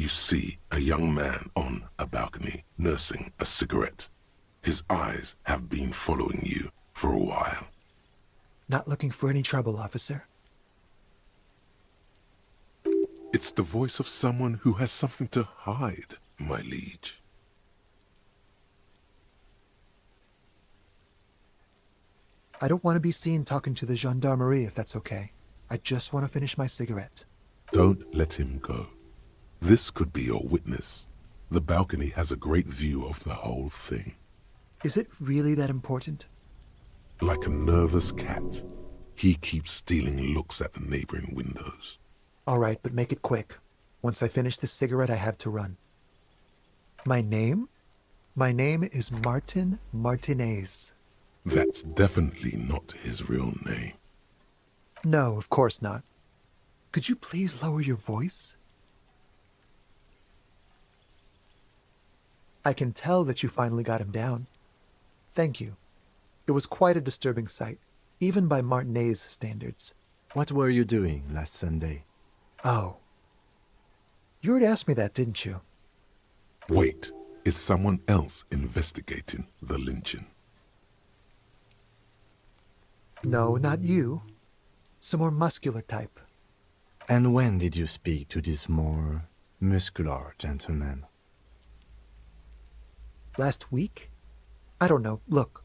you see a young man on a balcony nursing a cigarette. His eyes have been following you for a while. Not looking for any trouble, officer. It's the voice of someone who has something to hide, my liege. I don't want to be seen talking to the gendarmerie, if that's okay. I just want to finish my cigarette. Don't let him go. This could be your witness. The balcony has a great view of the whole thing. Is it really that important? Like a nervous cat, he keeps stealing looks at the neighboring windows. All right, but make it quick. Once I finish this cigarette, I have to run. My name? My name is Martin Martinez. That's definitely not his real name. No, of course not. Could you please lower your voice? I can tell that you finally got him down. Thank you. It was quite a disturbing sight, even by Martinez standards. What were you doing last Sunday? Oh. You already asked me that, didn't you? Wait, is someone else investigating the lynching? No, not you. Some more muscular type. And when did you speak to this more muscular gentleman? Last week? I don't know. Look.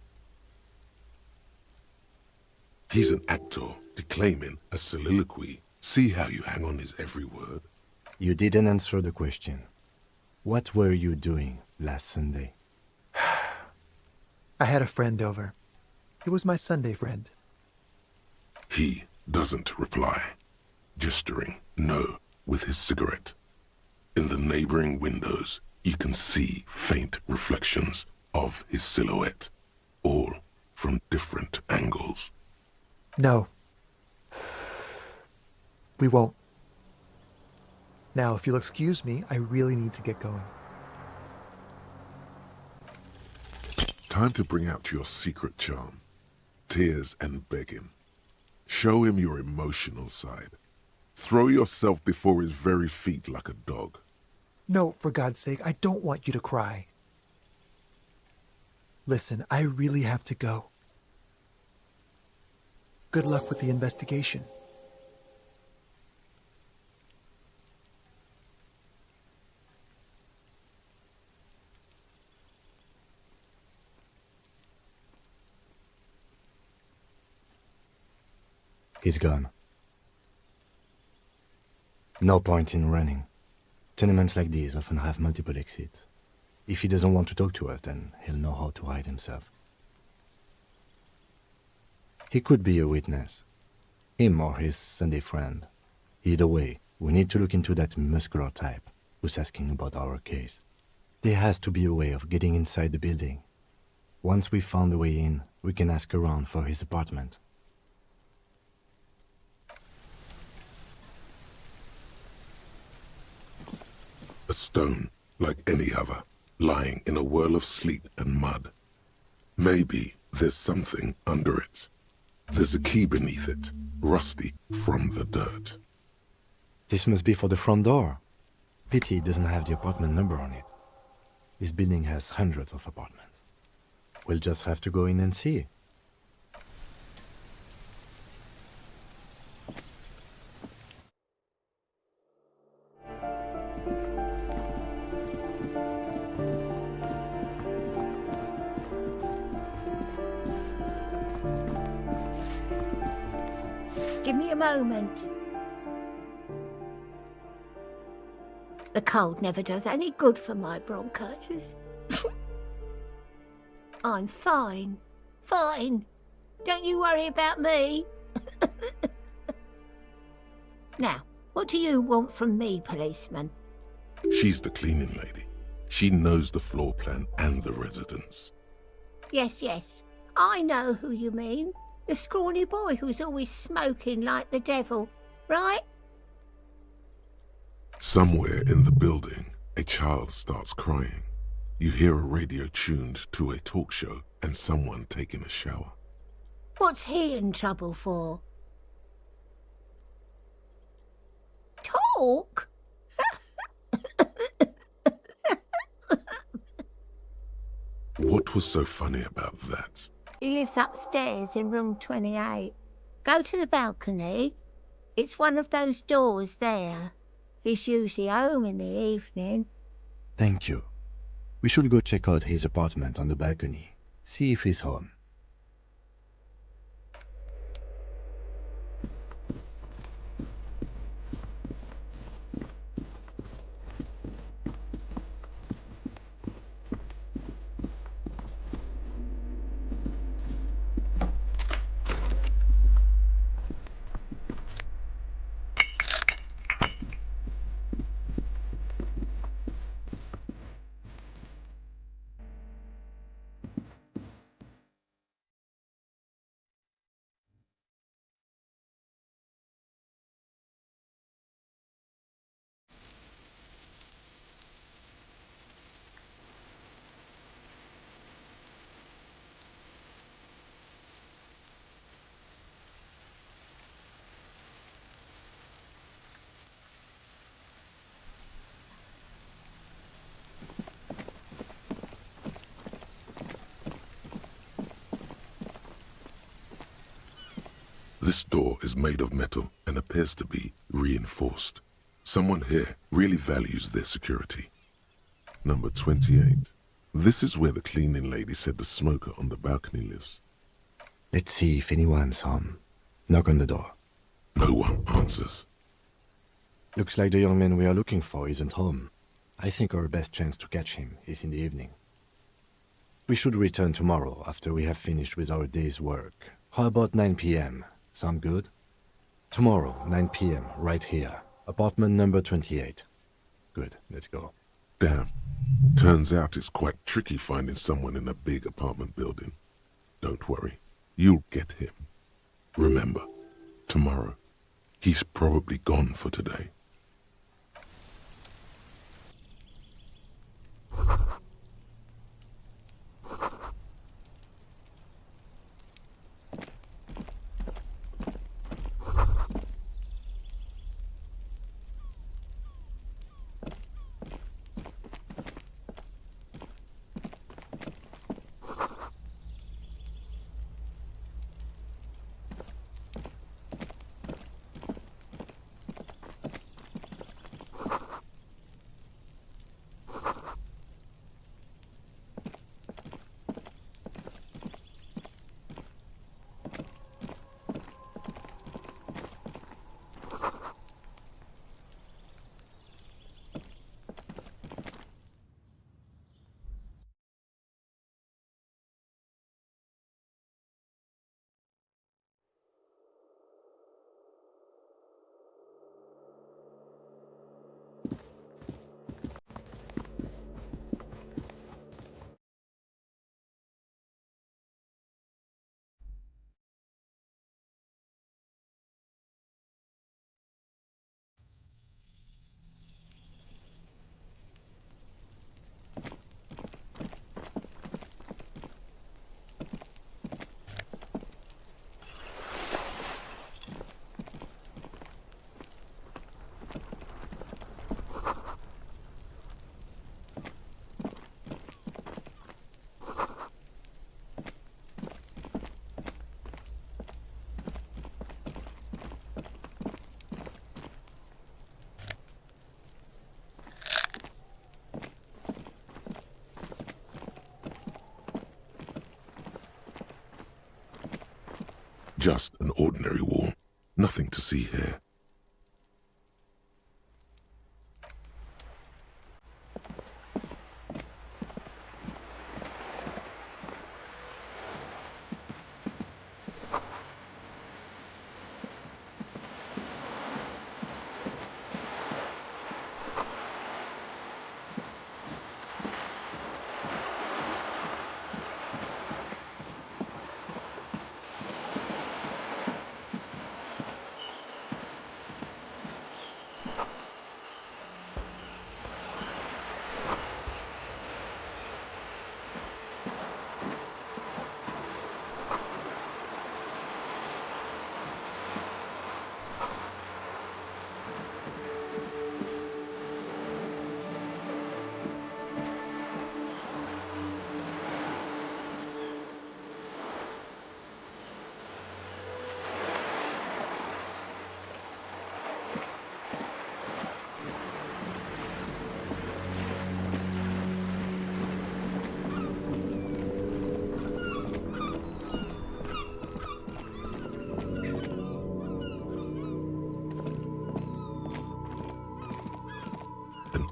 He's an actor declaiming a soliloquy. See how you hang on his every word? You didn't answer the question. What were you doing last Sunday? I had a friend over. It was my Sunday friend. He doesn't reply, gesturing no with his cigarette. In the neighboring windows, you can see faint reflections of his silhouette, all from different angles. No. We won't. Now, if you'll excuse me, I really need to get going. Time to bring out your secret charm. Tears and begging. Show him your emotional side. Throw yourself before his very feet like a dog. No, for God's sake, I don't want you to cry. Listen, I really have to go. Good luck with the investigation. He's gone. No point in running. Tenements like these often have multiple exits. If he doesn't want to talk to us, then he'll know how to hide himself. He could be a witness. Him or his Sunday friend. Either way, we need to look into that muscular type who's asking about our case. There has to be a way of getting inside the building. Once we've found a way in, we can ask around for his apartment. A stone, like any other, lying in a whirl of sleet and mud. Maybe there's something under it. There's a key beneath it, rusty from the dirt. This must be for the front door. Pity it doesn't have the apartment number on it. This building has hundreds of apartments. We'll just have to go in and see. Give me a moment. The cold never does any good for my bronchitis. I'm fine. Fine. Don't you worry about me. Now, what do you want from me, policeman? She's the cleaning lady. She knows the floor plan and the residence. Yes, yes. I know who you mean. The scrawny boy who's always smoking like the devil, right? Somewhere in the building, a child starts crying. You hear a radio tuned to a talk show and someone taking a shower. What's he in trouble for? Talk? What was so funny about that? He lives upstairs in room 28. Go to the balcony. It's one of those doors there. He's usually home in the evening. Thank you. We should go check out his apartment on the balcony. See if he's home. This door is made of metal and appears to be reinforced. Someone here really values their security. Number 28. This is where the cleaning lady said the smoker on the balcony lives. Let's see if anyone's home. Knock on the door. No one answers. Looks like the young man we are looking for isn't home. I think our best chance to catch him is in the evening. We should return tomorrow after we have finished with our day's work. How about 9 p.m.? Sound good? Tomorrow, 9 p.m., right here. Apartment number 28. Good, let's go. Damn. Turns out it's quite tricky finding someone in a big apartment building. Don't worry. You'll get him. Remember, tomorrow. He's probably gone for today. Just an ordinary wall. Nothing to see here.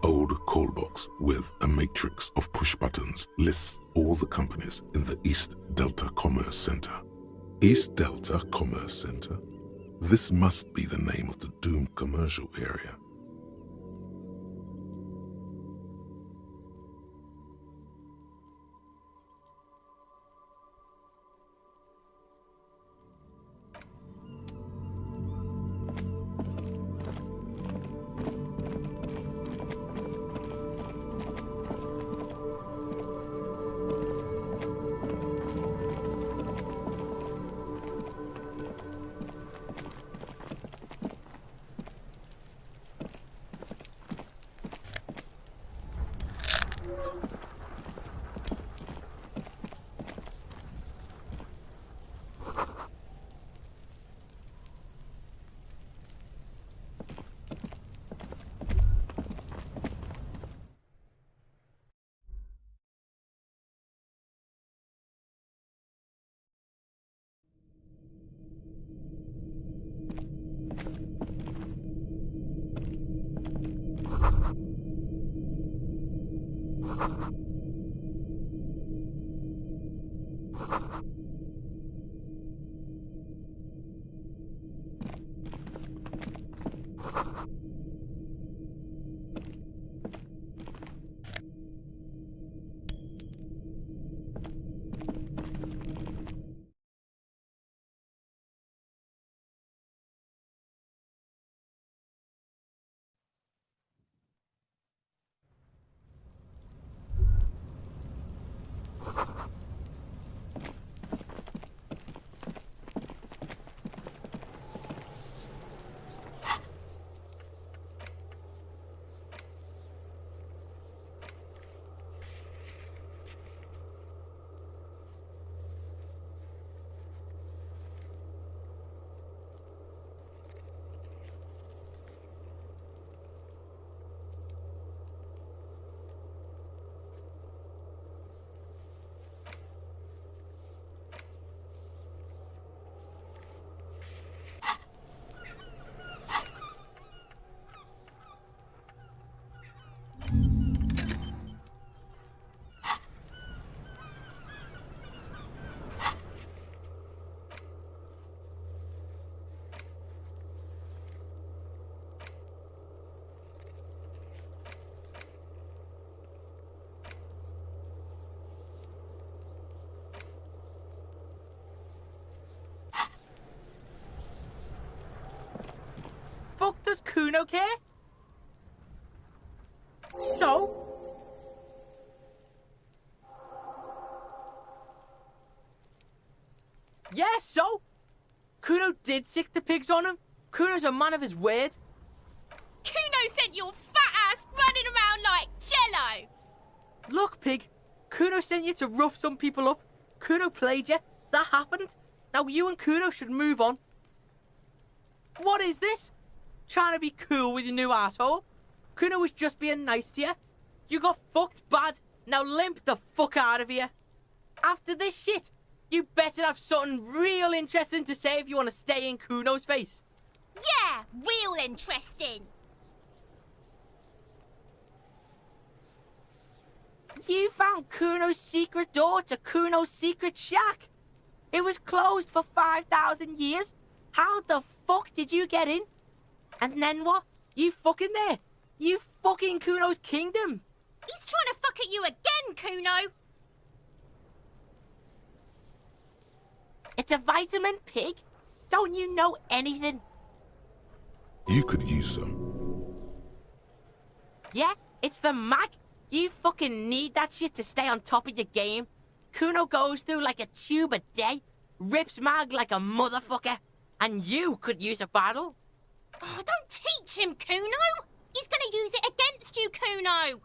old call box with a matrix of push buttons lists all the companies in the East Delta Commerce Center. East Delta Commerce Center? This must be the name of the doomed commercial area. Fuck does Kuno care? So? Yeah, so? Kuno did sick the pigs on him. Kuno's a man of his word. Kuno sent your fat ass running around like jello! Look, pig. Kuno sent you to rough some people up. Kuno played you. That happened. Now you and Kuno should move on. What is this? Trying to be cool with your new asshole? Kuno was just being nice to you. You got fucked bad. Now limp the fuck out of here. After this shit, you better have something real interesting to say if you want to stay in Kuno's face. Yeah, real interesting. You found Kuno's secret door to Kuno's secret shack. It was closed for 5,000 years. How the fuck did you get in? And then what? You fucking there. You fucking Kuno's kingdom. He's trying to fuck at you again, Kuno. It's a vitamin, pig. Don't you know anything? You could use some. Yeah, it's the mag. You fucking need that shit to stay on top of your game. Kuno goes through like a tube a day, rips mag like a motherfucker, and you could use a battle. Oh, don't teach him, Kuno. He's gonna use it against you, Kuno.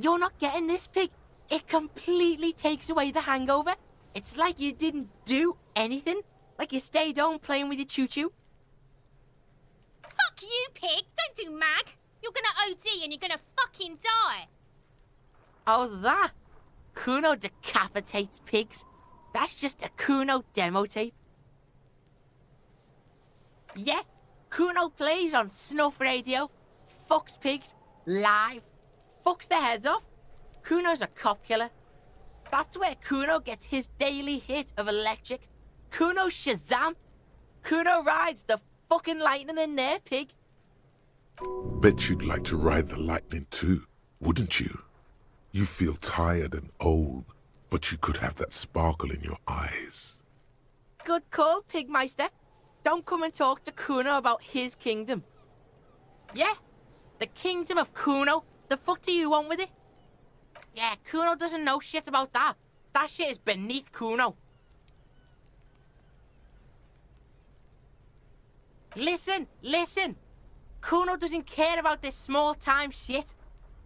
You're not getting this, pig. It completely takes away the hangover. It's like you didn't do anything. Like you stayed home playing with your choo-choo. Fuck you, pig. Don't do mag. You're gonna OD and you're gonna fucking die. Oh, that? Kuno decapitates pigs. That's just a Kuno demo tape. Yeah, Kuno plays on snuff radio, fucks pigs, live, fucks their heads off. Kuno's a cop killer. That's where Kuno gets his daily hit of electric. Kuno Shazam. Kuno rides the fucking lightning in there, pig. Bet you'd like to ride the lightning too, wouldn't you? You feel tired and old, but you could have that sparkle in your eyes. Good call, Pigmeister. Don't come and talk to Kuno about his kingdom. Yeah, the kingdom of Kuno. The fuck do you want with it? Yeah, Kuno doesn't know shit about that. That shit is beneath Kuno. Listen, listen. Kuno doesn't care about this small-time shit.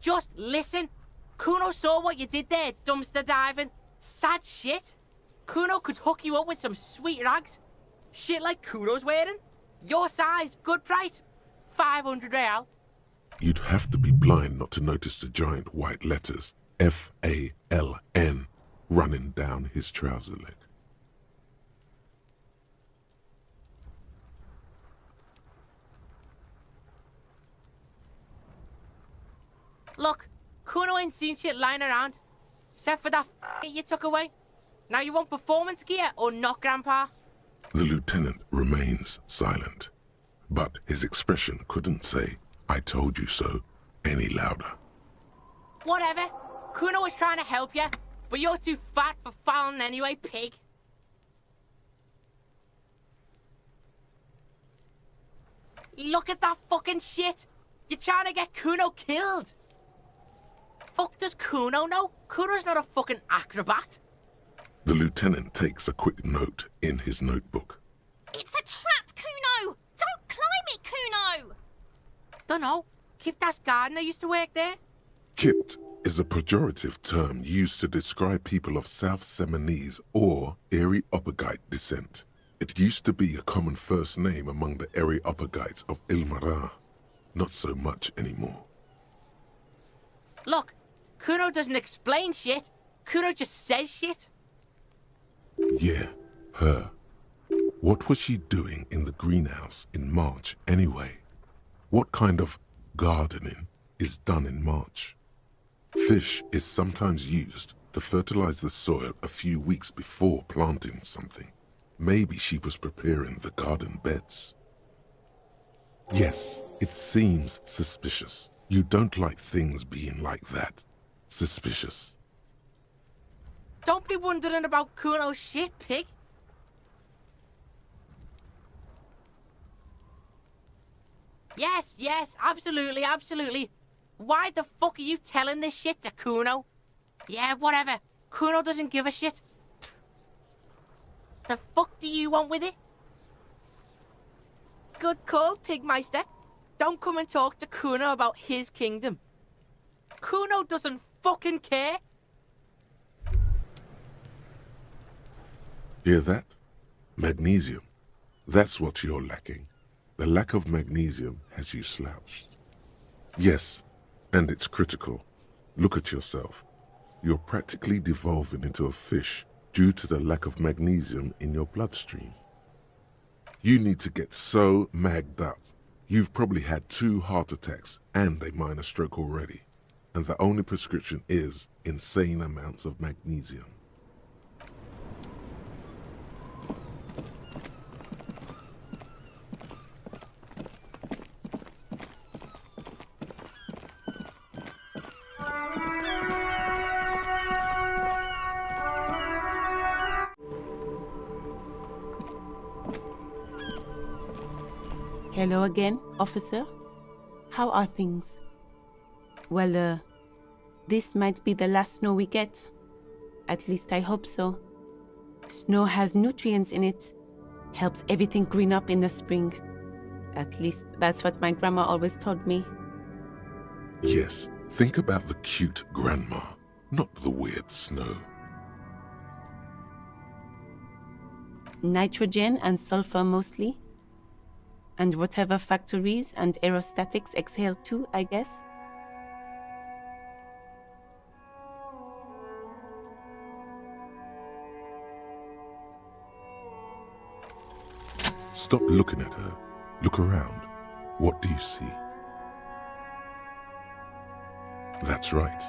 Just listen. Kuno saw what you did there, dumpster diving. Sad shit. Kuno could hook you up with some sweet rags. Shit like Kuno's wearing. Your size, good price. 500 real. You'd have to be blind not to notice the giant white letters F-A-L-N running down his trouser leg. Look, Kuno ain't seen shit lying around. Except for that you took away. Now you want performance gear or not, Grandpa? The lieutenant remains silent, but his expression couldn't say, "I told you so," any louder. Whatever. Kuno was trying to help you, but you're too fat for fouling anyway, pig. Look at that fucking shit. You're trying to get Kuno killed. Fuck does Kuno know? Kuno's not a fucking acrobat. The lieutenant takes a quick note in his notebook. It's a trap, Kuno! Don't climb it, Kuno! Dunno. Kiptas gardener used to work there. Kipt is a pejorative term used to describe people of South Seminese or Areopagite descent. It used to be a common first name among the Areopagites of Ilmara. Not so much anymore. Look, Kuno doesn't explain shit. Kuno just says shit. Yeah, her. What was she doing in the greenhouse in March anyway? What kind of gardening is done in March? Fish is sometimes used to fertilize the soil a few weeks before planting something. Maybe she was preparing the garden beds. Yes, it seems suspicious. You don't like things being like that. Suspicious. Don't be wondering about Kuno's shit, pig. Yes, absolutely, absolutely. Why the fuck are you telling this shit to Kuno? Yeah, whatever. Kuno doesn't give a shit. The fuck do you want with it? Good call, Pigmeister. Don't come and talk to Kuno about his kingdom. Kuno doesn't fucking care. Hear that? Magnesium. That's what you're lacking. The lack of magnesium has you slouched. Yes, and it's critical. Look at yourself. You're practically devolving into a fish due to the lack of magnesium in your bloodstream. You need to get so magged up. You've probably had 2 heart attacks and a minor stroke already. And the only prescription is insane amounts of magnesium. Hello again, officer. How are things? Well, this might be the last snow we get. At least I hope so. Snow has nutrients in it. Helps everything green up in the spring. At least that's what my grandma always told me. Yes, think about the cute grandma, not the weird snow. Nitrogen and sulfur mostly. And whatever factories and aerostatics exhale too, I guess. Stop looking at her. Look around. What do you see? That's right.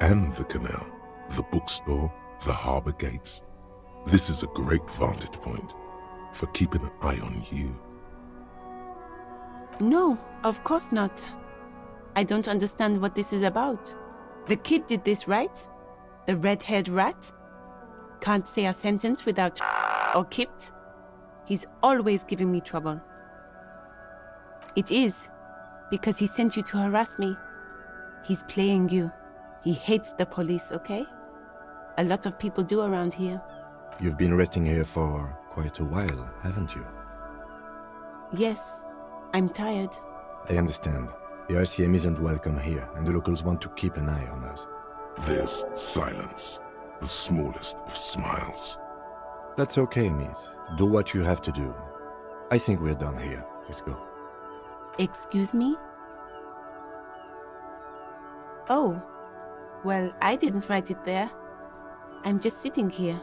And the canal, the bookstore, the harbor gates. This is a great vantage point for keeping an eye on you. No, of course not. I don't understand what this is about. The kid did this, right? The red-haired rat? Can't say a sentence without or kipped. He's always giving me trouble. It is because he sent you to harass me. He's playing you. He hates the police, okay? A lot of people do around here. You've been resting here for quite a while, haven't you? Yes, I'm tired. I understand. The RCM isn't welcome here, and the locals want to keep an eye on us. There's silence, the smallest of smiles. That's okay, miss. Do what you have to do. I think we're done here. Let's go. Excuse me? Oh, well, I didn't write it there. I'm just sitting here.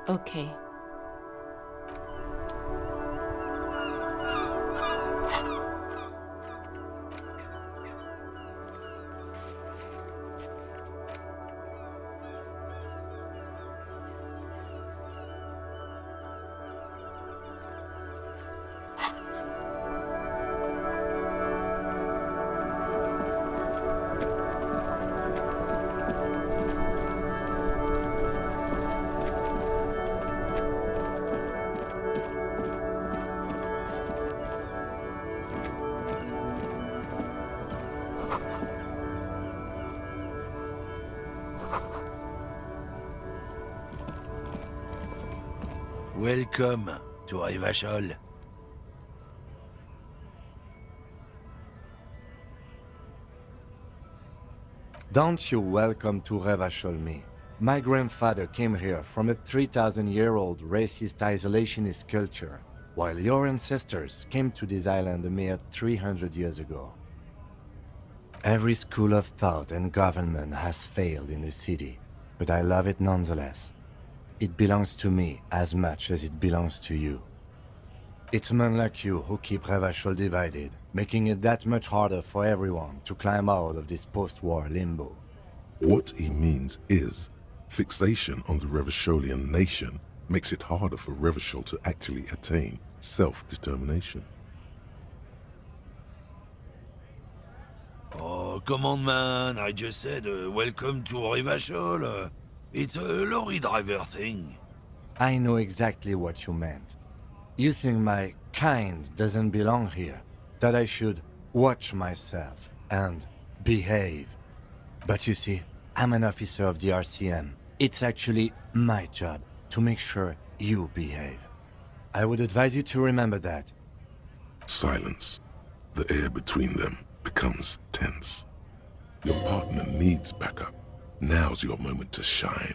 Okay. Welcome to Revachol. Don't you welcome to Revachol me. My grandfather came here from a 3,000-year-old racist isolationist culture, while your ancestors came to this island a mere 300 years ago. Every school of thought and government has failed in the city, but I love it nonetheless. It belongs to me as much as it belongs to you. It's men like you who keep Revachol divided, making it that much harder for everyone to climb out of this post-war limbo. What he means is, fixation on the Revacholian nation makes it harder for Revachol to actually attain self-determination. Oh, come on, man. I just said, welcome to Revachol. It's a lorry driver thing. I know exactly what you meant. You think my kind doesn't belong here, that I should watch myself and behave. But you see, I'm an officer of the RCM. It's actually my job to make sure you behave. I would advise you to remember that. Silence. The air between them becomes tense. Your partner needs backup. Now's your moment to shine.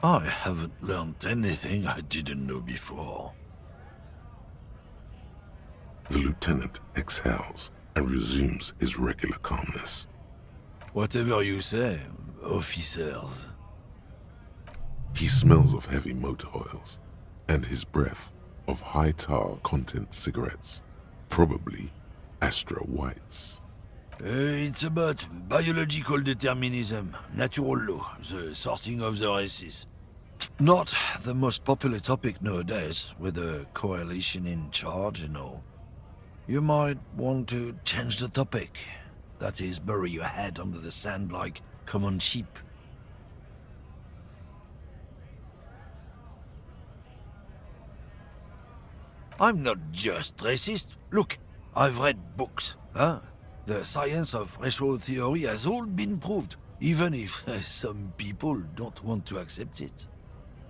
I haven't learned anything I didn't know before. The lieutenant exhales and resumes his regular calmness. Whatever you say, officers. He smells of heavy motor oils, and his breath of high tar content cigarettes, probably Astra Whites. It's about biological determinism, natural law, the sorting of the races. Not the most popular topic nowadays, with the coalition in charge and all. You might want to change the topic. That is, bury your head under the sand like common sheep. I'm not just racist. Look, I've read books, huh? The science of racial theory has all been proved, even if some people don't want to accept it.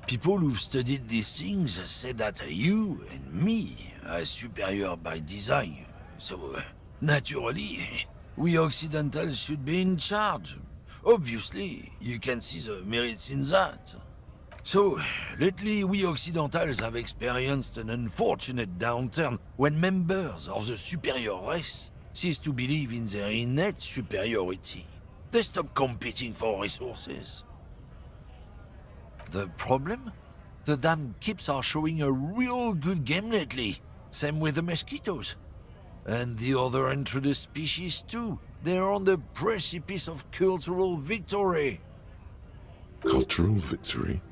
People who've studied these things say that you and me are superior by design. So, naturally, we Occidentals should be in charge. Obviously, you can see the merits in that. So, lately we Occidentals have experienced an unfortunate downturn when members of the superior race cease to believe in their innate superiority. They stop competing for resources. The problem? The damn keeps are showing a real good game lately. Same with the mosquitoes. And the other intruders species too. They're on the precipice of cultural victory. Cultural victory?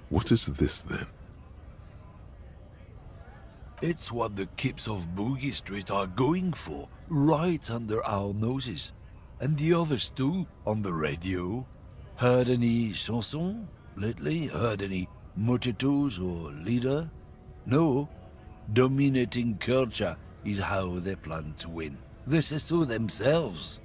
What is this then? It's what the keeps of Boogie Street are going for, right under our noses. And the others too, on the radio. Heard any chansons lately? Heard any motetos or leader? No. Dominating culture is how they plan to win. They say so themselves.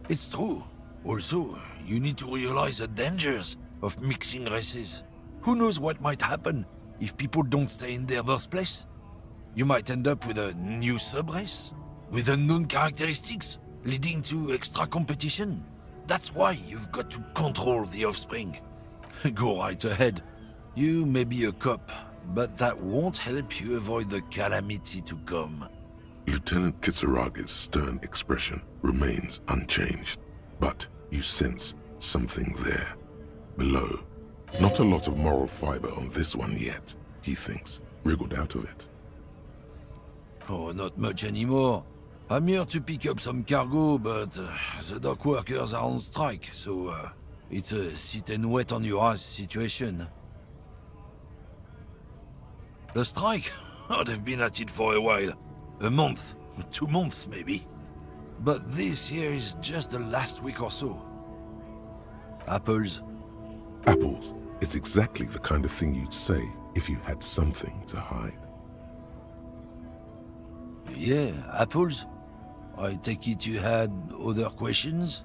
It's true. Also, you need to realize the dangers of mixing races. Who knows what might happen if people don't stay in their birthplace? You might end up with a new sub-race, with unknown characteristics, leading to extra competition. That's why you've got to control the offspring. Go right ahead. You may be a cop, but that won't help you avoid the calamity to come. Lieutenant Kitsurage's stern expression remains unchanged, but you sense something there. Below. Not a lot of moral fiber on this one yet, he thinks, wriggled out of it. Oh, not much anymore. I'm here to pick up some cargo, but the dock workers are on strike, so it's a sit and wait on your ass situation. The strike? Oh, they've been at it for a while. A month, 2 months maybe. But this here is just the last week or so. Apples. Apples is exactly the kind of thing you'd say if you had something to hide. Yeah, apples. I take it you had other questions?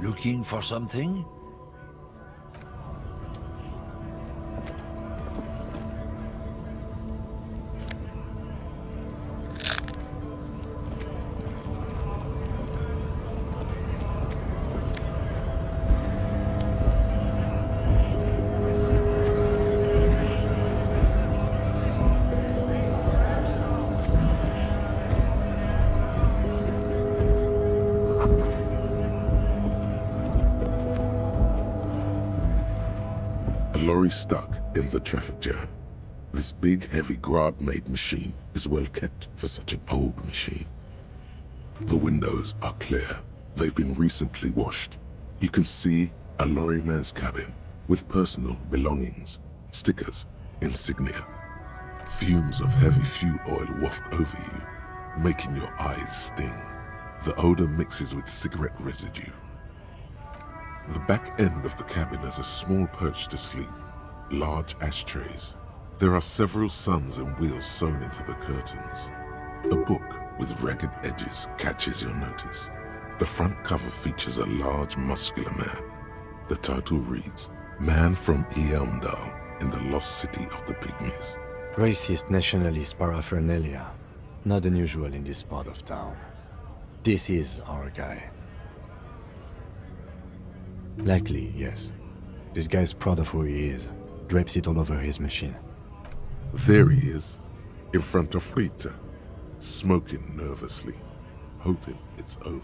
Looking for something? A lorry stuck in the traffic jam. This big, heavy Grad-made machine is well kept for such an old machine. The windows are clear. They've been recently washed. You can see a lorryman's cabin with personal belongings, stickers, insignia. Fumes of heavy fuel oil waft over you, making your eyes sting. The odor mixes with cigarette residue. The back end of the cabin has a small perch to sleep, large ashtrays. There are several suns and wheels sewn into the curtains. A book with ragged edges catches your notice. The front cover features a large, muscular man. The title reads, Man from Eamdal in the Lost City of the Pygmies. Racist nationalist paraphernalia. Not unusual in this part of town. This is our guy. Likely, yes. This guy's proud of who he is. Drapes it all over his machine. There he is, in front of Rita, smoking nervously, hoping it's over.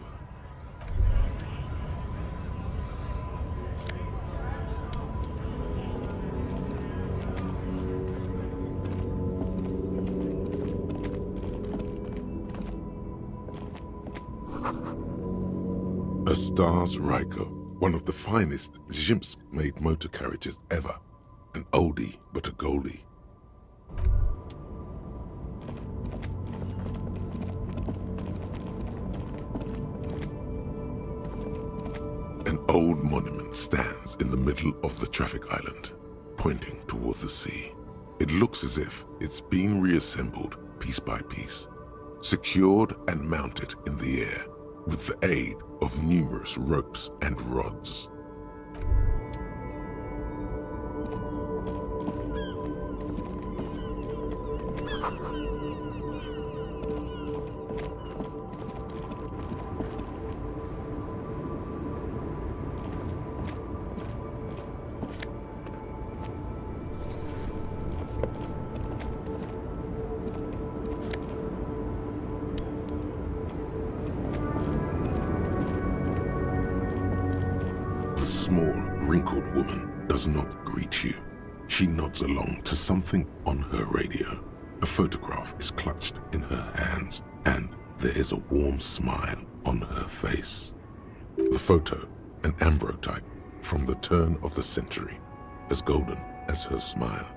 A Stars Ryko, one of the finest Zhimsk-made motor carriages ever. An oldie, but a goldie. An old monument stands in the middle of the traffic island, pointing toward the sea. It looks as if it's been reassembled piece by piece, secured and mounted in the air with the aid of numerous ropes and rods. wrinkled woman does not greet you. She nods along to something on her radio. A photograph is clutched in her hands, and there is a warm smile on her face. The photo, an ambrotype from the turn of the century, as golden as her smile.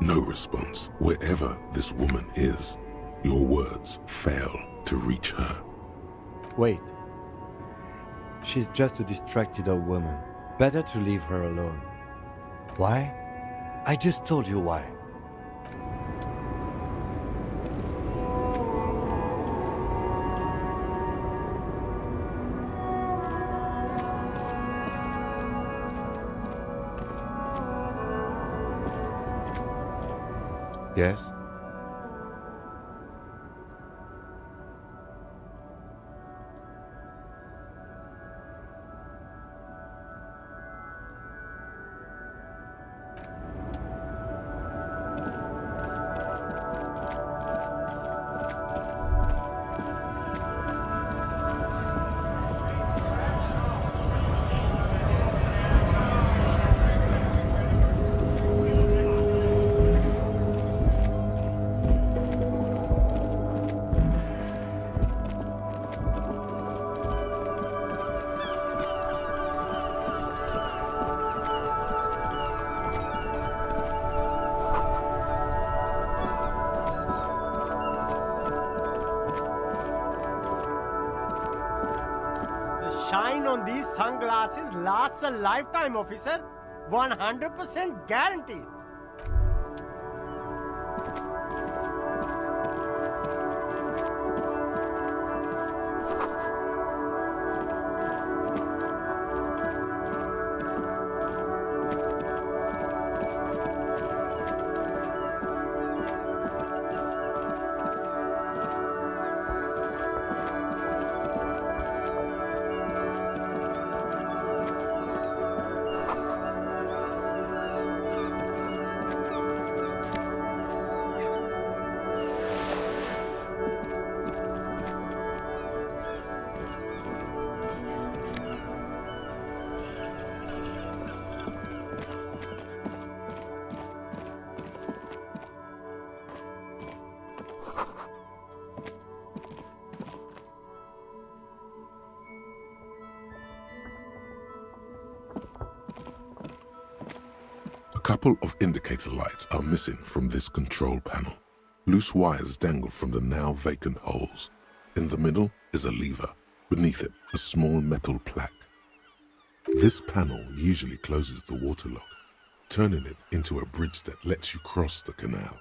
No response wherever this woman is. Your words fail to reach her. Wait. She's just a distracted old woman. Better to leave her alone. Why? I just told you why. Yes? Shine on these sunglasses lasts a lifetime, officer. 100% guaranteed. A couple of indicator lights are missing from this control panel. Loose wires dangle from the now vacant holes. In the middle is a lever. Beneath it, a small metal plaque. This panel usually closes the waterlock, turning it into a bridge that lets you cross the canal.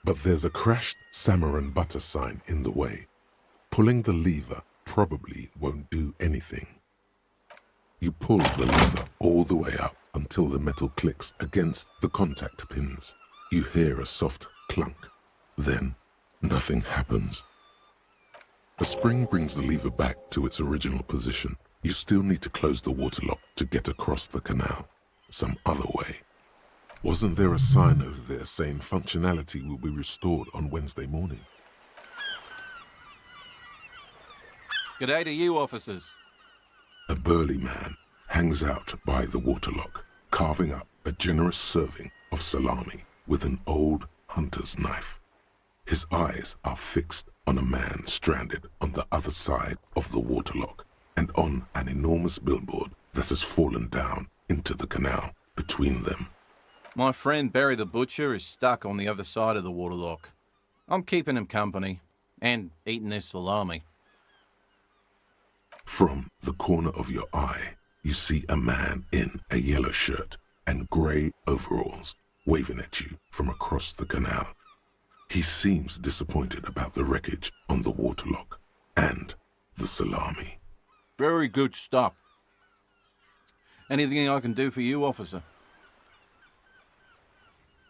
But there's a crashed salmon and butter sign in the way. Pulling the lever probably won't do anything. You pull the lever all the way up until the metal clicks against the contact pins. You hear a soft clunk. Then, nothing happens. A spring brings the lever back to its original position. You still need to close the waterlock to get across the canal. Some other way. Wasn't there a sign over there saying functionality will be restored on Wednesday morning? G'day to you, officers. A burly man hangs out by the waterlock, carving up a generous serving of salami with an old hunter's knife. His eyes are fixed on a man stranded on the other side of the waterlock and on an enormous billboard that has fallen down into the canal between them. My friend Barry the Butcher is stuck on the other side of the waterlock. I'm keeping him company and eating his salami. From the corner of your eye, you see a man in a yellow shirt and grey overalls waving at you from across the canal. He seems disappointed about the wreckage on the waterlock and the salami. Very good stuff. Anything I can do for you, officer?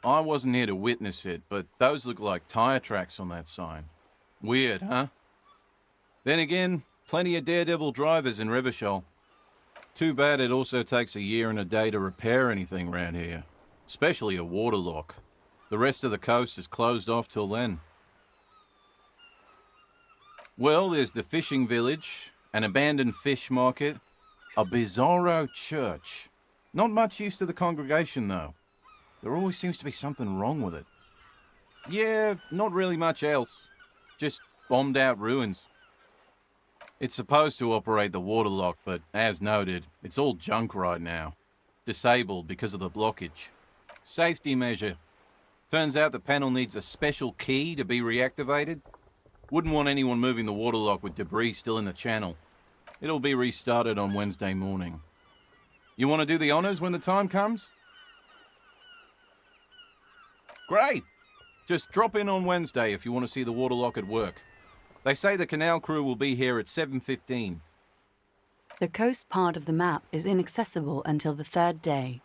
I wasn't here to witness it, but those look like tire tracks on that sign. Weird, huh? Then again, plenty of daredevil drivers in Rivershoal. Too bad it also takes a year and a day to repair anything around here, especially a waterlock. The rest of the coast is closed off till then. Well, there's the fishing village, an abandoned fish market. A bizarro church. Not much use to the congregation, though. There always seems to be something wrong with it. Yeah, not really much else. Just bombed out ruins. It's supposed to operate the water lock, but as noted, it's all junk right now. Disabled because of the blockage. Safety measure. Turns out the panel needs a special key to be reactivated. Wouldn't want anyone moving the water lock with debris still in the channel. It'll be restarted on Wednesday morning. You want to do the honors when the time comes? Great! Just drop in on Wednesday if you want to see the water lock at work. They say the canal crew will be here at 7:15. The coast part of the map is inaccessible until the third day.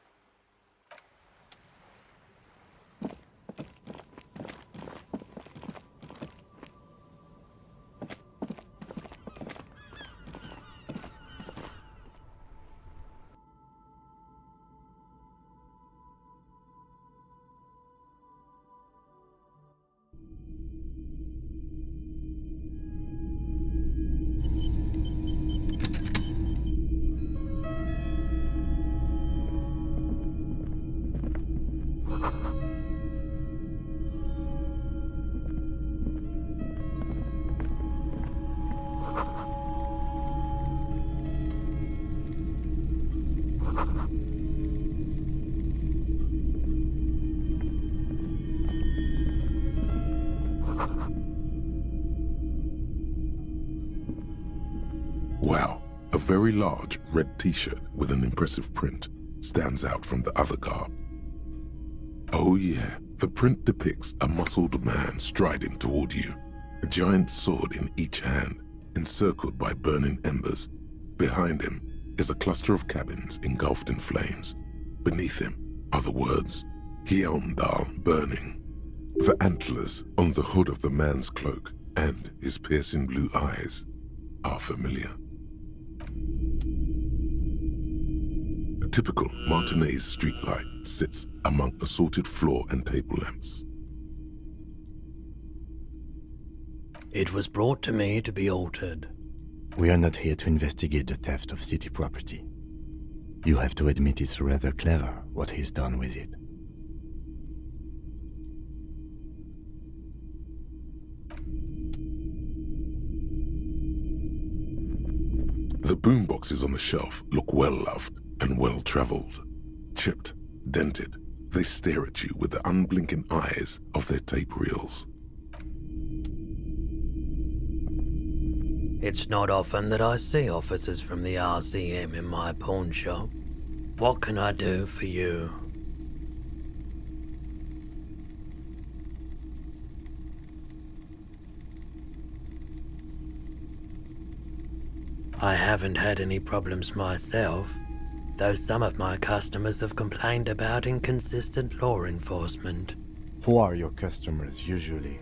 Wow, a very large red t-shirt with an impressive print stands out from the other garb. Oh yeah, the print depicts a muscled man striding toward you, a giant sword in each hand, encircled by burning embers. Behind him is a cluster of cabins engulfed in flames. Beneath him are the words, Hyundal burning. The antlers on the hood of the man's cloak and his piercing blue eyes are familiar. A typical Martinez streetlight sits among assorted floor and table lamps. It was brought to me to be altered. We are not here to investigate the theft of city property. You have to admit it's rather clever what he's done with it. The boomboxes on the shelf look well-loved and well-traveled. Chipped, dented, they stare at you with the unblinking eyes of their tape reels. It's not often that I see officers from the RCM in my pawn shop. What can I do for you? I haven't had any problems myself, though some of my customers have complained about inconsistent law enforcement. Who are your customers usually?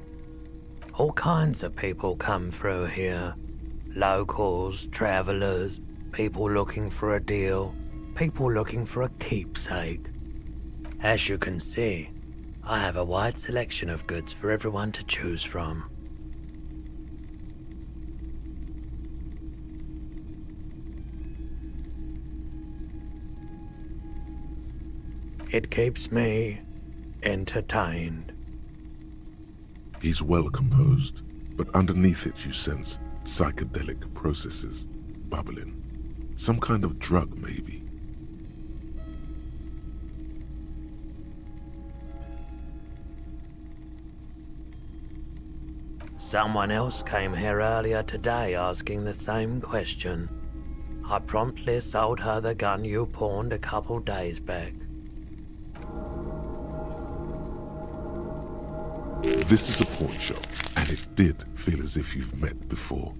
All kinds of people come through here. Locals, travelers, people looking for a deal, people looking for a keepsake. As you can see, I have a wide selection of goods for everyone to choose from. It keeps me entertained. He's well composed, but underneath it you sense psychedelic processes bubbling. Some kind of drug, maybe. Someone else came here earlier today asking the same question. I promptly sold her the gun you pawned a couple days back. This is a pawn shop, and it did feel as if you've met before.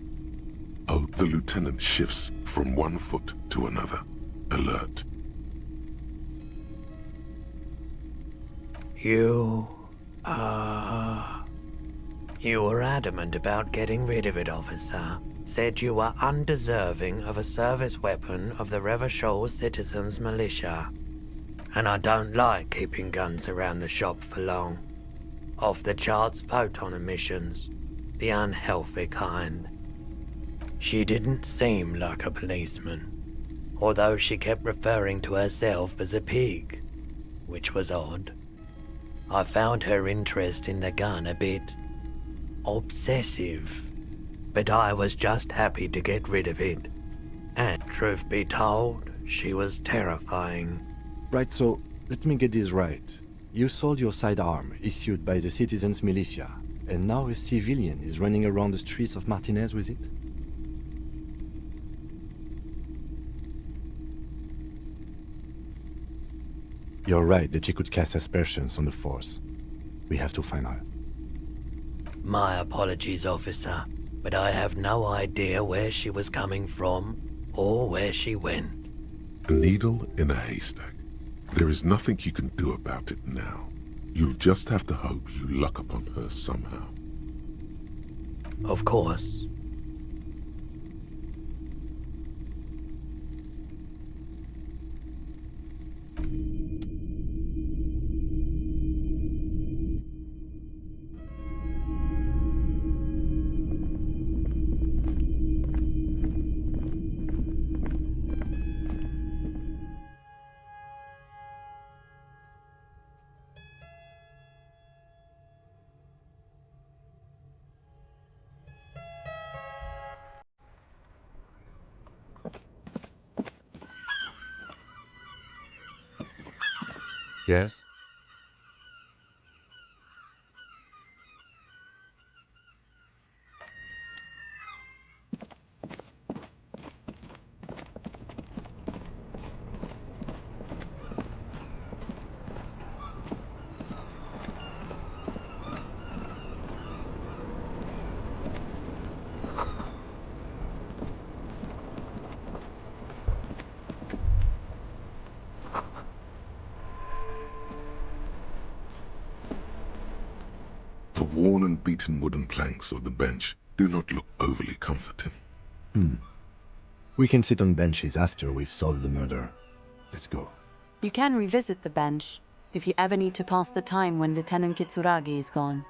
Oh, the lieutenant shifts from one foot to another, alert. You were adamant about getting rid of it, officer. Said you were undeserving of a service weapon of the Revachol Citizens Militia. And I don't like keeping guns around the shop for long. Off-the-charts photon emissions, the unhealthy kind. She didn't seem like a policeman. although she kept referring to herself as a pig, which was odd. I found her interest in the gun a bit obsessive, but I was just happy to get rid of it. And truth be told, she was terrifying. Right, so let me get this right. You sold your sidearm, issued by the citizens' militia, and now a civilian is running around the streets of Martinez with it? You're right that she could cast aspersions on the force. We have to find her. My apologies, officer, but I have no idea where she was coming from or where she went. A needle in a haystack. There is nothing you can do about it now. You'll just have to hope you luck upon her somehow. Of course. Yes? The worn and beaten wooden planks of the bench do not look overly comforting. We can sit on benches after we've solved the murder. Let's go. You can revisit the bench if you ever need to pass the time when Lieutenant Kitsuragi is gone.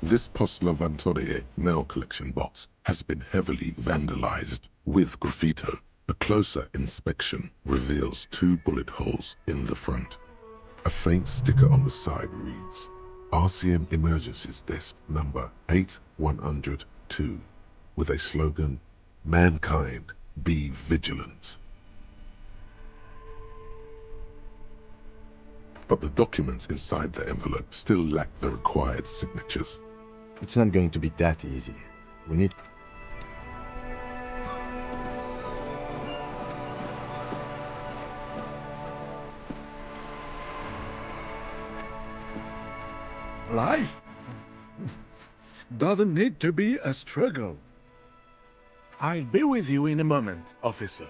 This Poslavantore mail collection box has been heavily vandalized with graffito. A closer inspection reveals 2 bullet holes in the front. A faint sticker on the side reads, RCM Emergencies Desk number 8102, with a slogan, Mankind, be vigilant. But the documents inside the envelope still lack the required signatures. It's not going to be that easy. We need... Life doesn't need to be a struggle. I'll be with you in a moment, officer.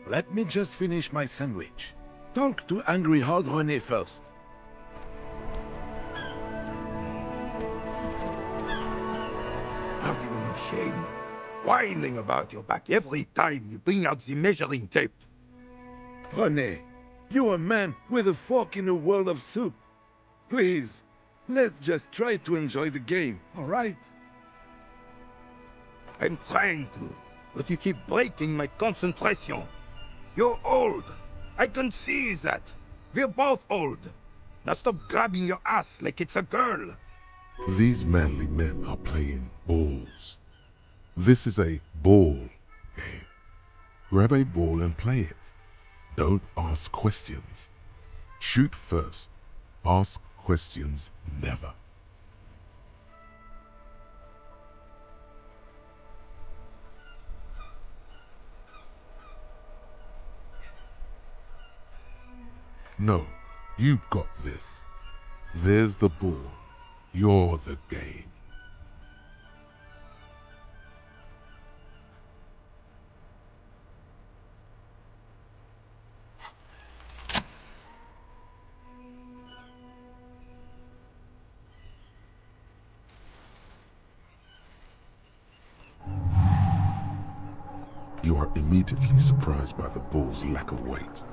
Let me just finish my sandwich. Talk to Angry Hog René first. Have you no shame? Whining about your back every time you bring out the measuring tape. René, you're a man with a fork in a world of soup. Please, let's just try to enjoy the game, all right? I'm trying to, but you keep breaking my concentration. You're old. I can see that. We're both old. Now stop grabbing your ass like it's a girl. These manly men are playing balls. This is a ball game. Grab a ball and play it. Don't ask questions. Shoot first. Ask questions never. No, you've got this. There's the ball. You're the game. you are immediately surprised by the ball's lack of weight.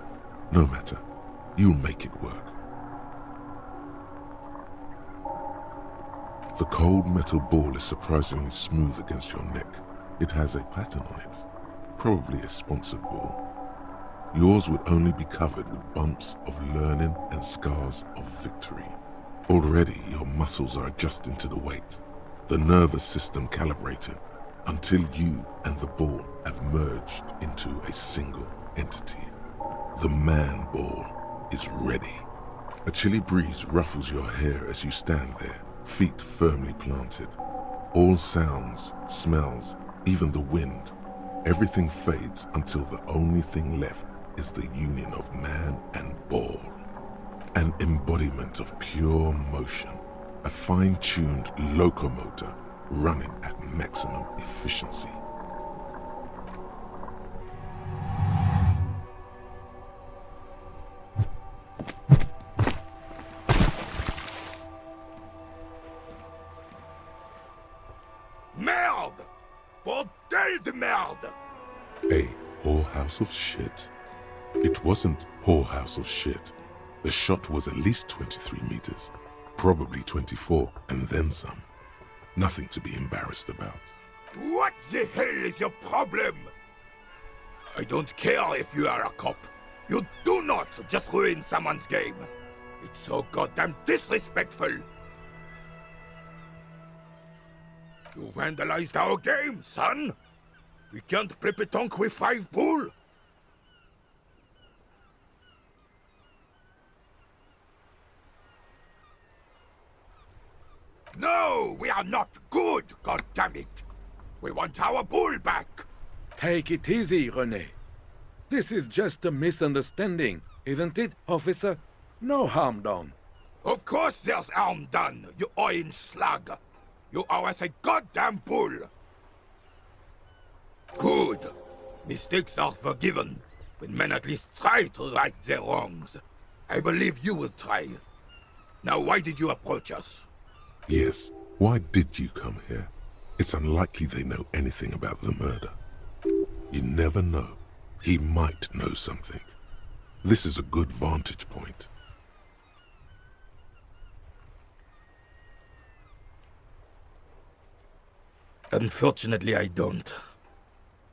No matter, you'll make it work. The cold metal ball is surprisingly smooth against your neck. It has a pattern on it, probably a sponsored ball. Yours would only be covered with bumps of learning and scars of victory. Already your muscles are adjusting to the weight, the nervous system calibrating, until you and the ball have merged into a single entity. The man ball is ready. A chilly breeze ruffles your hair as you stand there, feet firmly planted. All sounds, smells, even the wind, everything fades until the only thing left is the union of man and ball. An embodiment of pure motion, a fine-tuned locomotor running at maximum efficiency. Merde! Bordel de merde! A whorehouse of shit? It wasn't whorehouse of shit. The shot was at least 23 meters, probably 24, and then some. Nothing to be embarrassed about. What the hell is your problem? I don't care if you are a cop. You do not just ruin someone's game. It's so goddamn disrespectful. You vandalized our game, son. We can't play pétanque with 5 bull. No, we are not good, goddammit! We want our bull back! Take it easy, René. This is just a misunderstanding, isn't it, officer? No harm done. Of course there's harm done, you orange slug! You owe us a goddamn bull! Good! Mistakes are forgiven, when men at least try to right their wrongs. I believe you will try. Now why did you approach us? Yes, why did you come here? It's unlikely they know anything about the murder. You never know. He might know something. This is a good vantage point. Unfortunately, I don't.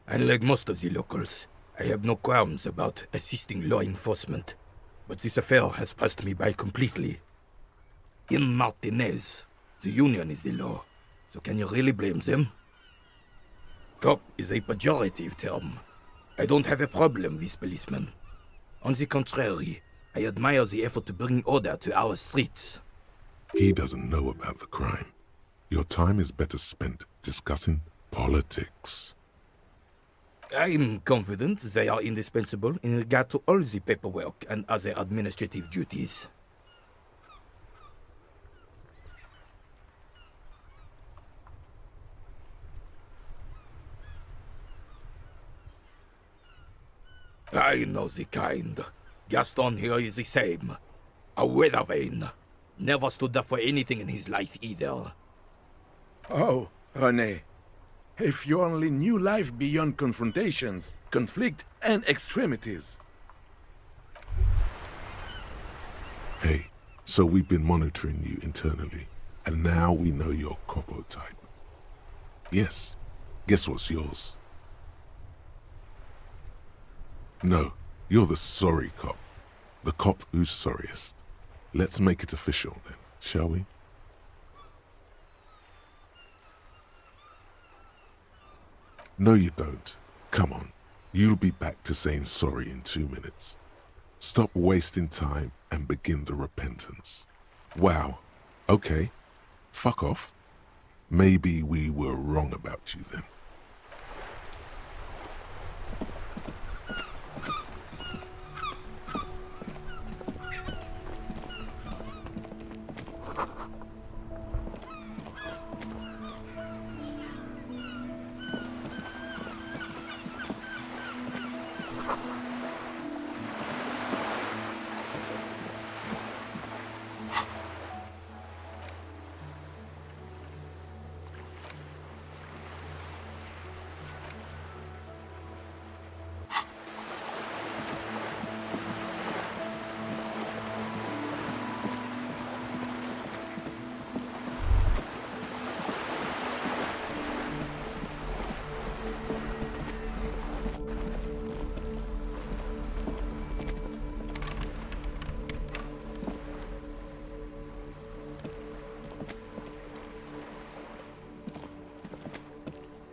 Unlike most of the locals, I have no qualms about assisting law enforcement. But this affair has passed me by completely. In Martinez, the union is the law, so can you really blame them? Cop is a pejorative term. I don't have a problem with policemen. On the contrary, I admire the effort to bring order to our streets. He doesn't know about the crime. Your time is better spent discussing politics. I'm confident they are indispensable in regard to all the paperwork and other administrative duties. I know the kind. Gaston here is the same. A weather vane. Never stood up for anything in his life either. Oh, René. If you only knew life beyond confrontations, conflict, and extremities. Hey, so we've been monitoring you internally, and now we know your Copo type. Yes, guess what's yours? No, you're the sorry cop. The cop who's sorriest. Let's make it official then, shall we? No, you don't. Come on. You'll be back to saying sorry in 2 minutes. Stop wasting time and begin the repentance. Wow. Okay. Fuck off. Maybe we were wrong about you then.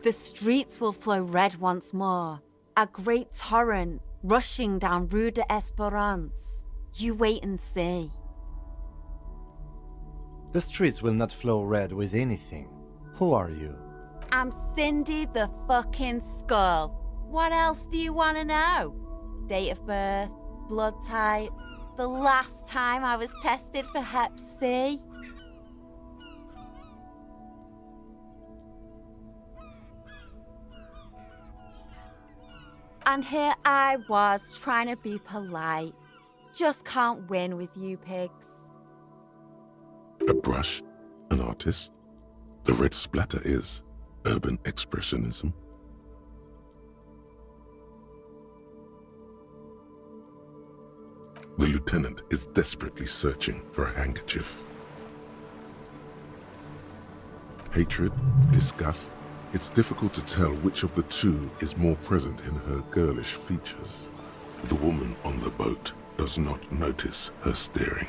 The streets will flow red once more, a great torrent rushing down Rue de Esperance. You wait and see. The streets will not flow red with anything. Who are you? I'm Cindy the fucking Skull. What else do you want to know? Date of birth, blood type, the last time I was tested for Hep C. And here I was trying to be polite. Just can't win with you pigs. A brush? An artist? The red splatter is urban expressionism. The lieutenant is desperately searching for a handkerchief. Hatred, disgust, it's difficult to tell which of the two is more present in her girlish features. The woman on the boat does not notice her staring.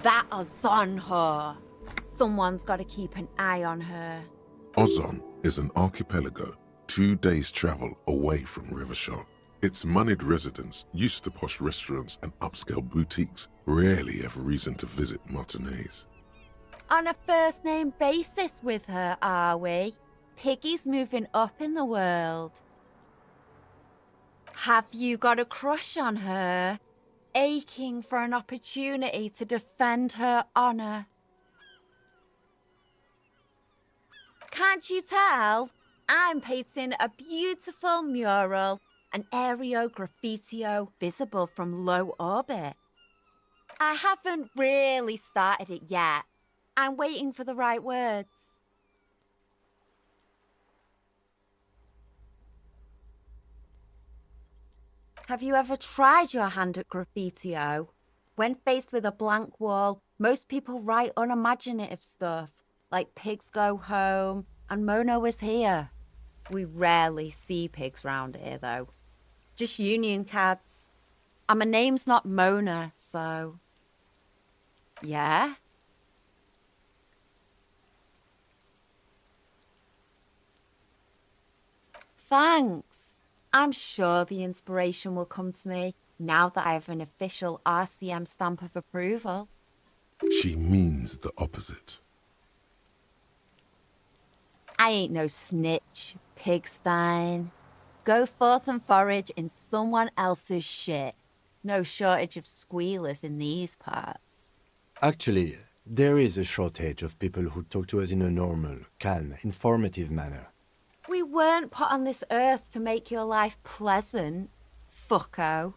That Ozon whore. Someone's got to keep an eye on her. Ozon is an archipelago 2 days' travel away from Revachol. Its moneyed residents, used to posh restaurants and upscale boutiques, rarely have reason to visit Martinez. On a first-name basis with her, are we? Piggy's moving up in the world. Have you got a crush on her? Aching for an opportunity to defend her honor? Can't you tell? I'm painting a beautiful mural, an aereo graffitio visible from low orbit. I haven't really started it yet. I'm waiting for the right words. Have you ever tried your hand at graffitio? When faced with a blank wall, most people write unimaginative stuff, like pigs go home and Mona was here. We rarely see pigs round here, though. Just union cats. And my name's not Mona, so... Yeah? Thanks. I'm sure the inspiration will come to me now that I have an official RCM stamp of approval. She means the opposite. I ain't no snitch, pigstein. Go forth and forage in someone else's shit. No shortage of squealers in these parts. Actually, there is a shortage of people who talk to us in a normal, calm, informative manner. We weren't put on this earth to make your life pleasant, fucko.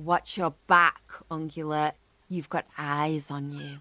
Watch your back, ungulate. You've got eyes on you.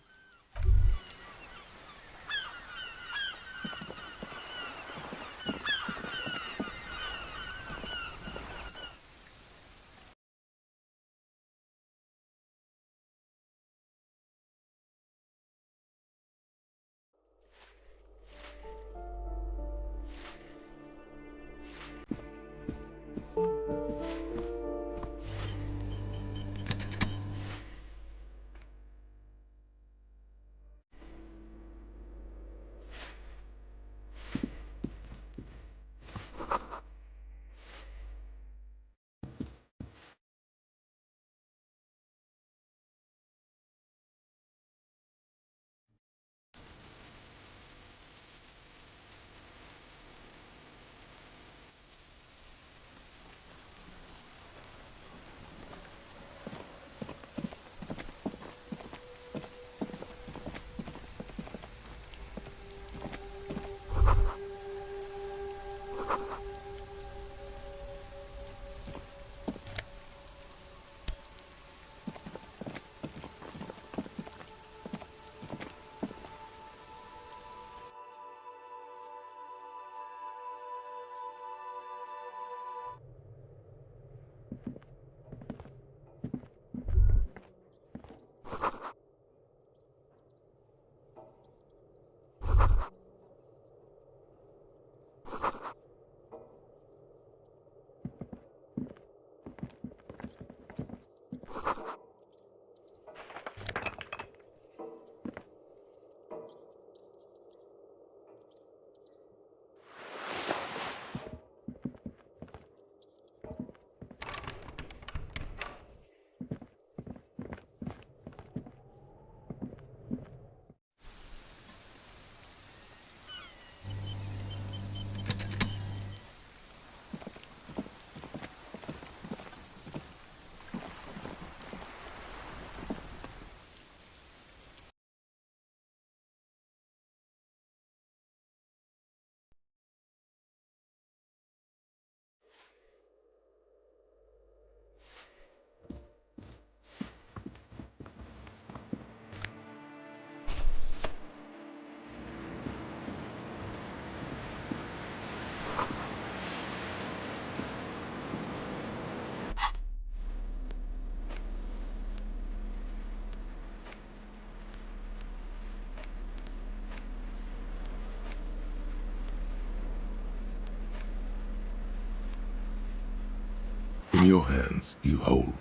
In your hands you hold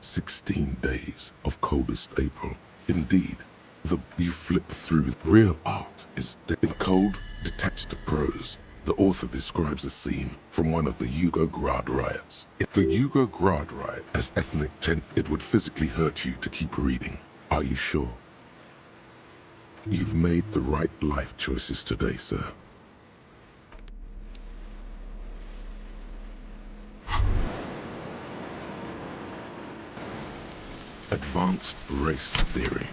16 days of coldest April. Indeed, you flip through. Real art is in cold, detached prose. The author describes a scene from one of the Yugograd riots. The Yugograd riot has ethnic tent. It would physically hurt you to keep reading. Are you sure? You've made the right life choices today, sir. Advanced race theory.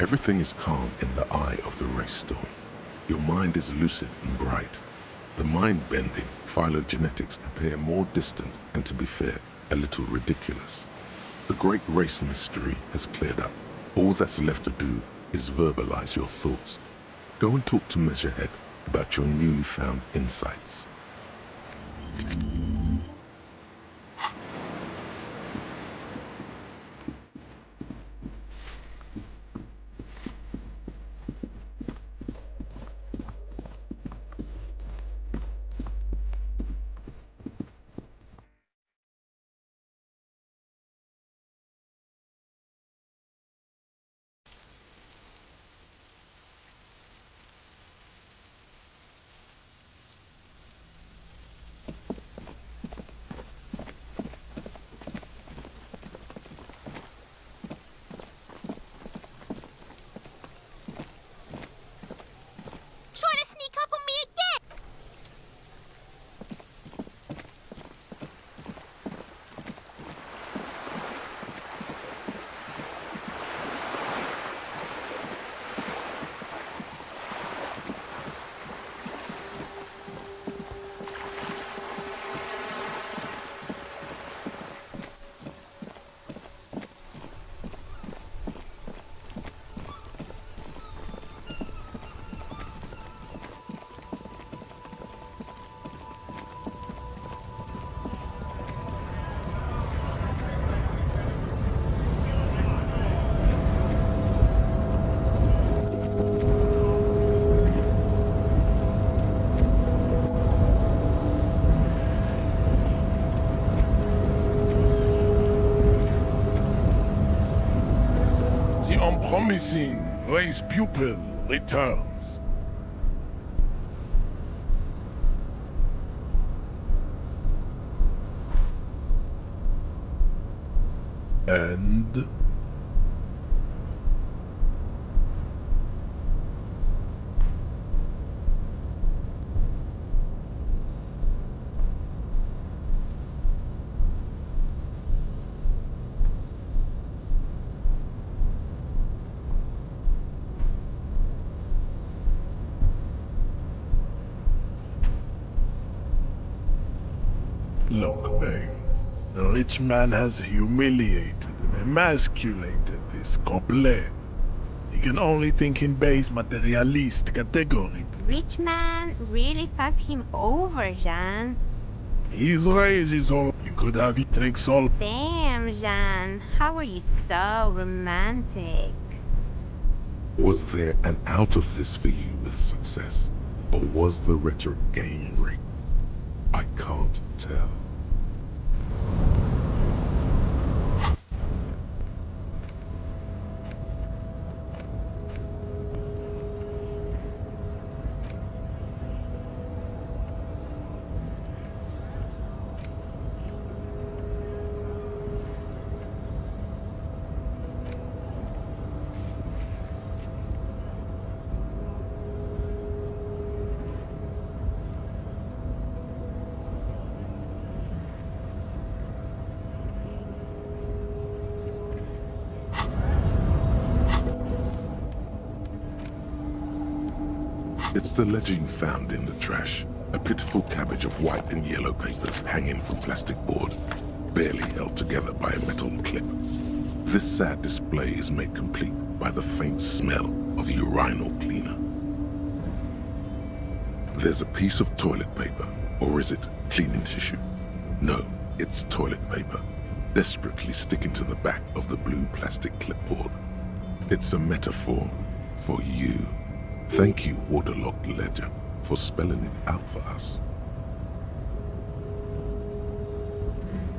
Everything is calm in the eye of the race storm. Your mind is lucid and bright. The mind-bending phylogenetics appear more distant and, to be fair, a little ridiculous. The great race mystery has cleared up. All that's left to do is verbalize your thoughts. Go and talk to Measurehead about your newly found insights. Trying to sneak up on me again! The unpromising race pupil returns. And Look, babe. The rich man has humiliated and emasculated this couple. He can only think in base materialist category. Rich man really fucked him over, Jean. His rage is all you could have. It takes all. Damn, Jean. How are you so romantic? was there an out of this for you with success? Or was the rhetoric game rigged? I can't tell. It's the legend found in the trash. A pitiful cabbage of white and yellow papers hanging from plastic board, barely held together by a metal clip. This sad display is made complete by the faint smell of urinal cleaner. There's a piece of toilet paper, or is it cleaning tissue? No, it's toilet paper, desperately sticking to the back of the blue plastic clipboard. It's a metaphor for you. Thank you, waterlogged ledger, for spelling it out for us.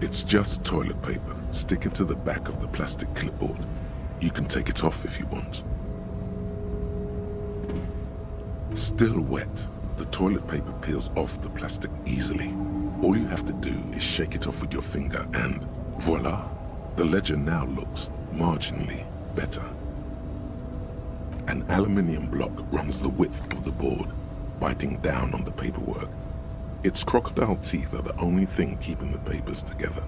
It's just toilet paper sticking to the back of the plastic clipboard. You can take it off if you want. Still wet, the toilet paper peels off the plastic easily. All you have to do is shake it off with your finger and voila! The ledger now looks marginally better. An aluminium block runs the width of the board, biting down on the paperwork. Its crocodile teeth are the only thing keeping the papers together.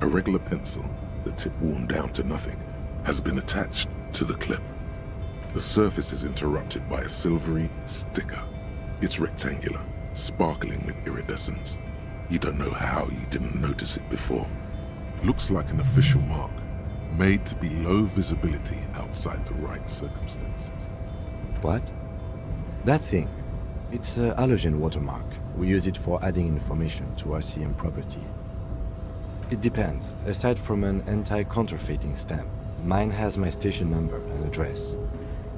A regular pencil, the tip worn down to nothing, has been attached to the clip. The surface is interrupted by a silvery sticker. It's rectangular, sparkling with iridescence. You don't know how you didn't notice it before. Looks like an official mark, made to be low visibility outside the right circumstances. What? That thing. It's a halogen watermark. We use it for adding information to RCM property. It depends. Aside from an anti-counterfeiting stamp, mine has my station number and address.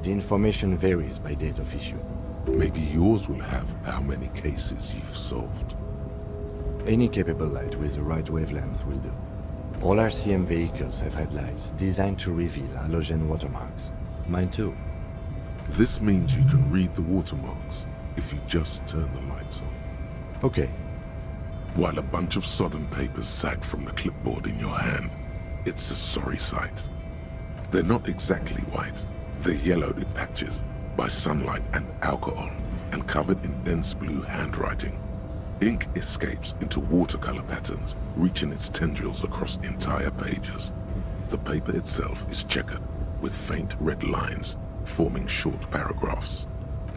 The information varies by date of issue. Maybe yours will have how many cases you've solved. Any capable light with the right wavelength will do. All RCM vehicles have headlights designed to reveal halogen watermarks. Mine too. This means you can read the watermarks if you just turn the lights on. Okay. While a bunch of sodden papers sag from the clipboard in your hand, it's a sorry sight. They're not exactly white. They're yellowed in patches by sunlight and alcohol and covered in dense blue handwriting. Ink escapes into watercolor patterns, reaching its tendrils across entire pages. The paper itself is checkered with faint red lines, forming short paragraphs.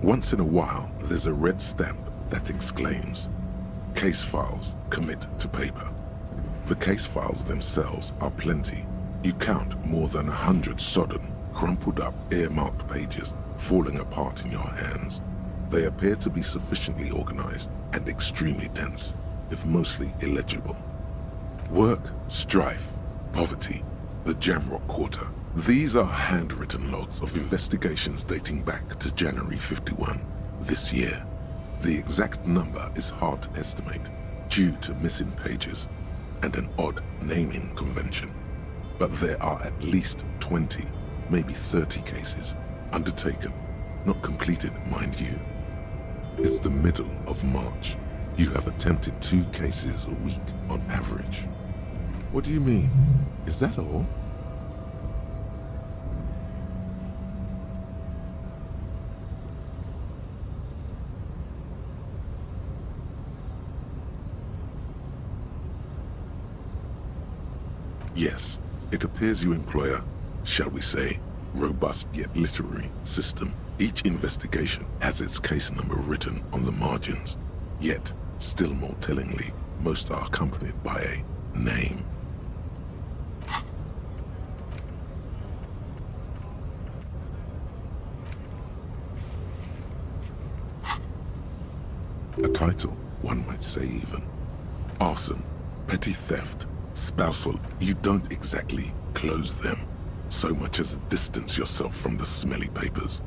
Once in a while, there's a red stamp that exclaims, "Case files commit to paper." The case files themselves are plenty. You count more than 100 sodden, crumpled up, earmarked pages falling apart in your hands. They appear to be sufficiently organized and extremely dense, if mostly illegible. Work, strife, poverty, the Jamrock Quarter. These are handwritten logs of investigations dating back to January 51, this year. The exact number is hard to estimate due to missing pages and an odd naming convention. But there are at least 20, maybe 30 cases undertaken, not completed, mind you. It's the middle of March. You have attempted 2 cases a week on average. What do you mean? Is that all? Yes, it appears you employ a, shall we say, robust yet literary system. Each investigation has its case number written on the margins. Yet, still more tellingly, most are accompanied by a name. A title, one might say even. Arson, petty theft, spousal. You don't exactly close them, so much as distance yourself from the smelly papers.